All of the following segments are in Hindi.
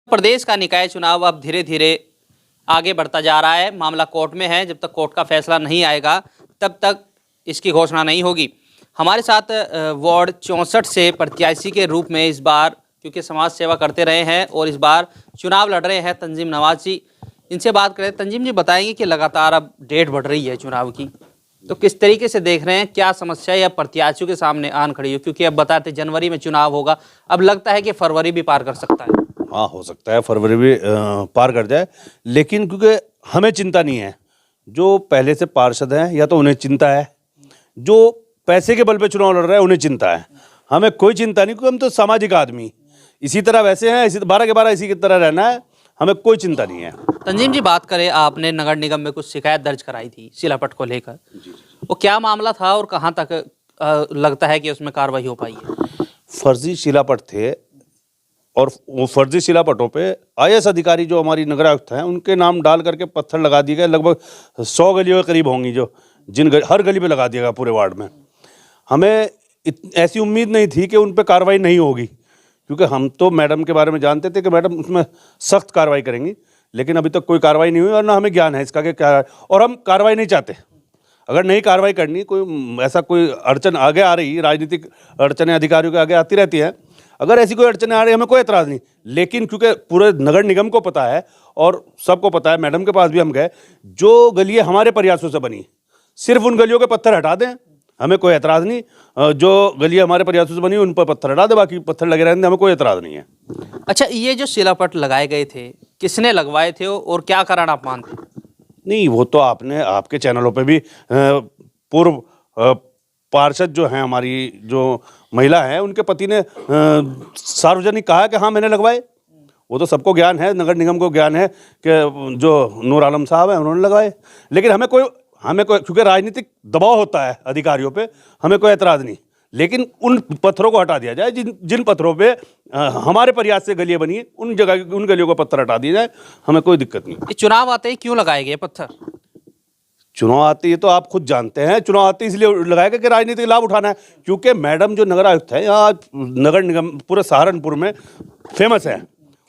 प्रदेश का निकाय चुनाव अब धीरे धीरे आगे बढ़ता जा रहा है। मामला कोर्ट में है। जब तक कोर्ट का फैसला नहीं आएगा तब तक इसकी घोषणा नहीं होगी। हमारे साथ वार्ड 64 से प्रत्याशी के रूप में इस बार, क्योंकि समाज सेवा करते रहे हैं और इस बार चुनाव लड़ रहे हैं, तंजीम नवाज जी। इनसे बात करें। तंजीम जी, बताएंगे कि लगातार अब डेट बढ़ रही है चुनाव की, तो किस तरीके से देख रहे हैं, क्या समस्या या प्रत्याशियों के सामने आन खड़ी हो? क्योंकि अब बताते जनवरी में चुनाव होगा, अब लगता है कि फरवरी भी पार कर सकता है। हाँ, हो सकता है फरवरी भी पार कर जाए, लेकिन क्योंकि हमें चिंता नहीं है। जो पहले से पार्षद हैं या तो उन्हें चिंता है, जो पैसे के बल पे चुनाव लड़ रहे हैं उन्हें चिंता है। हमें कोई चिंता नहीं, क्योंकि हम तो सामाजिक आदमी इसी तरह वैसे हैं, इसी 12 के 12 इसी की तरह रहना है। हमें कोई चिंता नहीं है। तंजीम जी, बात करें, आपने नगर निगम में कुछ शिकायत दर्ज कराई थी शिलापट को लेकर, वो क्या मामला था और कहाँ तक लगता है कि उसमें कार्रवाई हो पाई है? फर्जी शिलापट थे और वो फर्जी शिलापटों पे आईएएस अधिकारी जो हमारी नगर आयुक्त हैं उनके नाम डाल करके पत्थर लगा दिए गए। लगभग 100 गलियों के करीब होंगी, जो हर गली पे लगा दिया गया पूरे वार्ड में। हमें ऐसी उम्मीद नहीं थी कि उन पे कार्रवाई नहीं होगी, क्योंकि हम तो मैडम के बारे में जानते थे कि मैडम उसमें सख्त कार्रवाई करेंगी, लेकिन अभी तक कोई कार्रवाई नहीं हुई और ना हमें ज्ञान है इसका कि क्या, और हम कार्रवाई नहीं चाहते। अगर नहीं कार्रवाई करनी, कोई ऐसा कोई अड़चन आगे आ रही, राजनीतिक अड़चनें अधिकारियों के आगे आती रहती हैं, अगर ऐसी कोई अड़चनें आ रही हमें कोई एतराज़ नहीं, लेकिन क्योंकि पूरे नगर निगम को पता है और सबको पता है, मैडम के पास भी हम गए, जो गलियाँ हमारे प्रयासों से बनी, सिर्फ उन गलियों के पत्थर हटा दें, हमें कोई एतराज़ नहीं। जो गलियाँ हमारे प्रयासों से बनी उन पर पत्थर हटा दें, बाकी पत्थर लगे रहने, हमें कोई एतराज़ नहीं है। अच्छा, ये जो शिलापट लगाए गए थे, किसने लगवाए थे और क्या कारण आप मानते हैं? नहीं, वो तो आपने आपके चैनलों पे भी पूर्व पार्षद जो हैं, हमारी जो महिला हैं, उनके पति ने सार्वजनिक कहा कि हाँ मैंने लगवाए। वो तो सबको ज्ञान है, नगर निगम को ज्ञान है कि जो नूर आलम साहब हैं उन्होंने लगाए। लेकिन हमें कोई क्योंकि राजनीतिक दबाव होता है अधिकारियों पे, हमें कोई एतराज़ नहीं, लेकिन उन पत्थरों को हटा दिया जाए जिन पत्थरों पे हमारे प्रयास से गलियाँ बनी, उन जगह उन गलियों को पत्थर हटा दिया जाए, हमें कोई दिक्कत नहीं। ये चुनाव आते ही क्यों लगाए गए पत्थर? चुनाव आती है तो आप खुद जानते हैं, चुनाव आते इसलिए लगाएगा कि राजनीतिक लाभ उठाना है। क्योंकि मैडम जो नगर आयुक्त है यहाँ नगर निगम पूरे सहारनपुर में फेमस है,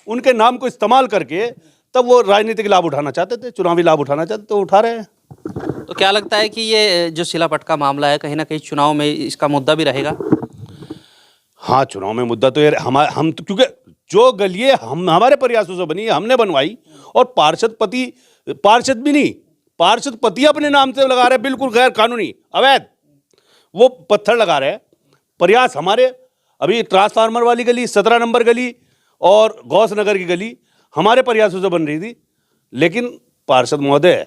उनके नाम को इस्तेमाल करके तब वो राजनीतिक लाभ उठाना चाहते थे, चुनावी लाभ उठाना चाहते, तो उठा रहे हैं। तो क्या लगता है कि ये जो शिलापट का मामला है, कहीं ना कहीं चुनाव में इसका मुद्दा भी रहेगा? हाँ, चुनाव में मुद्दा तो ये हम तो, क्योंकि जो गलियाँ हमारे प्रयासों से बनी, हमने बनवाई, और पार्षद भी नहीं, पार्षद पति अपने नाम से लगा रहे, बिल्कुल गैर कानूनी अवैध वो पत्थर लगा रहे हैं। प्रयास हमारे, अभी ट्रांसफार्मर वाली गली, 17 नंबर गली और गौस नगर की गली हमारे प्रयासों से बन रही थी, लेकिन पार्षद महोदय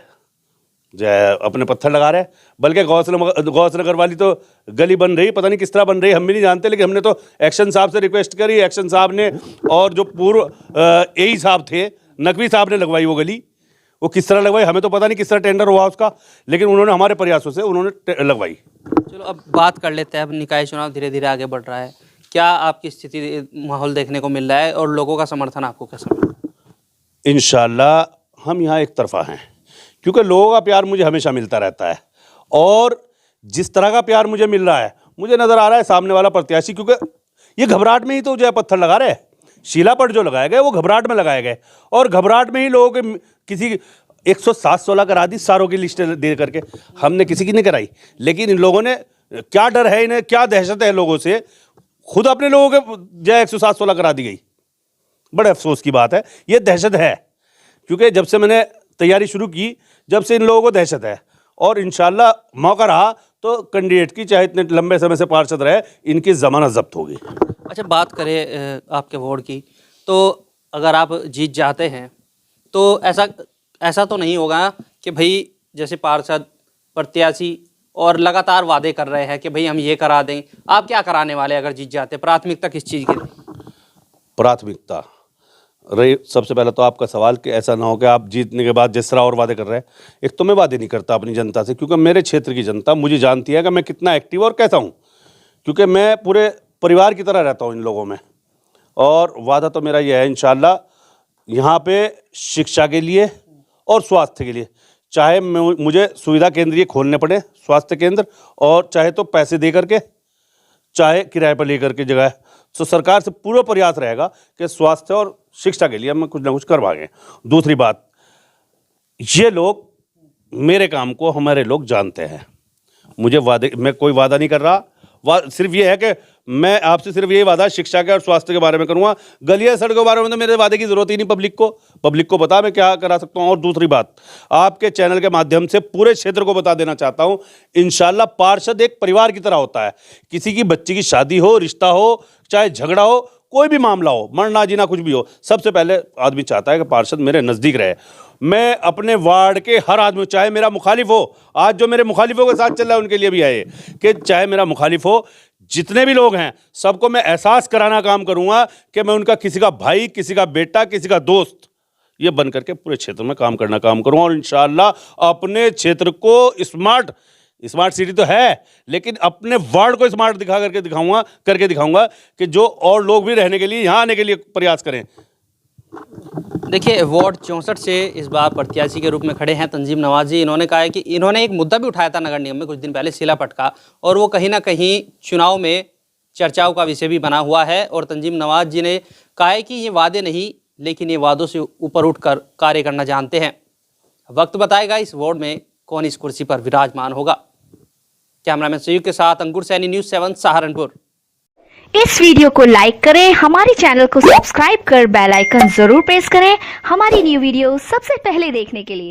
जो है अपने पत्थर लगा रहे हैं। बल्कि गौस नगर वाली तो गली बन रही, पता नहीं किस तरह बन रही, हम भी नहीं जानते, लेकिन हमने तो एक्शन साहब से रिक्वेस्ट करी, एक्शन साहब ने और जो पूर्व एई साहब थे, नकवी साहब ने लगवाई वो गली। वो किस तरह लगवाई हमें तो पता नहीं, किस तरह टेंडर हुआ उसका, लेकिन उन्होंने हमारे प्रयासों से उन्होंने लगवाई। चलो, अब बात कर लेते हैं। अब निकाय चुनाव धीरे धीरे आगे बढ़ रहा है, क्या आपकी स्थिति माहौल देखने को मिल रहा है और लोगों का समर्थन आपको कैसा मिल रहा है? इंशाल्लाह हम यहाँ एक तरफा हैं, क्योंकि लोगों का प्यार मुझे हमेशा मिलता रहता है, और जिस तरह का प्यार मुझे मिल रहा है, मुझे नज़र आ रहा है सामने वाला प्रत्याशी, क्योंकि ये घबराहट में ही तो जो है पत्थर लगा रहे हैं। शिलापट जो लगाए गए वो घबराहट में लगाए गए, और घबराहट में ही लोगों के किसी 107-16 करा दी सारों की लिस्ट दे करके, हमने किसी की नहीं कराई। लेकिन इन लोगों ने, क्या डर है इन्हें, क्या दहशत है लोगों से, खुद अपने लोगों के जो 107-16 करा दी गई। बड़े अफसोस की बात है, ये दहशत है, क्योंकि जब से मैंने तैयारी शुरू की, जब से इन लोगों को दहशत है, और इंशाल्लाह मौका रहा तो कैंडिडेट की, चाहे इतने लंबे समय से पार्षद रहे, इनकी जमानत जब्त होगी। अच्छा, बात करें आपके वार्ड की, तो अगर आप जीत जाते हैं तो ऐसा तो नहीं होगा कि भाई जैसे पार्षद प्रत्याशी और लगातार वादे कर रहे हैं कि भाई हम ये करा दें, आप क्या कराने वाले अगर जीत जाते? प्राथमिकता किस चीज़ की रही? प्राथमिकता रही सबसे पहले तो आपका सवाल कि ऐसा ना हो कि आप जीतने के बाद जिस तरह और वादे कर रहे हैं। एक तो मैं वादे नहीं करता अपनी जनता से, क्योंकि मेरे क्षेत्र की जनता मुझे जानती है कि मैं कितना एक्टिव और कैसा हूँ, क्योंकि मैं पूरे परिवार की तरह रहता हूँ इन लोगों में। और वादा तो मेरा यह है इंशाल्लाह, यहाँ पे शिक्षा के लिए और स्वास्थ्य के लिए, चाहे मुझे सुविधा केंद्र ये खोलने पड़े, स्वास्थ्य केंद्र, और चाहे तो पैसे दे करके, चाहे किराए पर लेकर के जगह, तो सरकार से पूरा प्रयास रहेगा कि स्वास्थ्य और शिक्षा के लिए हम कुछ ना कुछ करवाएंगे। दूसरी बात, ये लोग मेरे काम को हमारे लोग जानते हैं। मुझे वादे, मैं कोई वादा नहीं कर रहा, सिर्फ ये है कि मैं आपसे सिर्फ ये वादा शिक्षा के और स्वास्थ्य के बारे में करूंगा। गलियां सड़कों के बारे में तो मेरे वादे की जरूरत ही नहीं। पब्लिक को पता मैं क्या करा सकता हूं। और दूसरी बात, आपके चैनल के माध्यम से पूरे क्षेत्र को बता देना चाहता हूं, इंशाल्लाह पार्षद एक परिवार की तरह होता है। किसी की बच्ची की शादी हो, रिश्ता हो, चाहे झगड़ा हो, कोई भी मामला हो, मरना जीना कुछ भी हो, सबसे पहले आदमी चाहता है कि पार्षद मेरे नजदीक रहे। मैं अपने वार्ड के हर आदमी, चाहे मेरा मुखालिफ हो, आज जो मेरे मुखालिफों के साथ चल रहा है उनके लिए भी आए कि चाहे मेरा मुखालिफ हो, जितने भी लोग हैं सबको मैं एहसास कराना काम करूंगा कि मैं उनका किसी का भाई, किसी का बेटा, किसी का दोस्त ये बन करके पूरे क्षेत्र में काम करूंगा। और इंशाल्लाह अपने क्षेत्र को स्मार्ट सिटी तो है, लेकिन अपने वार्ड को स्मार्ट करके दिखाऊंगा कि जो और लोग भी रहने के लिए, यहाँ आने के लिए प्रयास करें। देखिए, वार्ड 64 से इस बार प्रत्याशी के रूप में खड़े हैं तंजीम नवाज जी। इन्होंने कहा है कि इन्होंने एक मुद्दा भी उठाया था नगर निगम में कुछ दिन पहले, सिलापट का, और वो कहीं ना कहीं चुनाव में चर्चाओं का विषय भी बना हुआ है। और तंजीम नवाज जी ने कहा है कि ये वादे नहीं, लेकिन ये वादों से ऊपर उठकर कार्य करना जानते हैं। वक्त बताएगा इस वार्ड में कौन इस कुर्सी पर विराजमान होगा। कैमरामैन सयूक के साथ अंकुर सैनी, न्यूज़ 7 सहारनपुर। इस वीडियो को लाइक करें, हमारे चैनल को सब्सक्राइब कर बेल आइकन जरूर प्रेस करें हमारी न्यू वीडियो सबसे पहले देखने के लिए।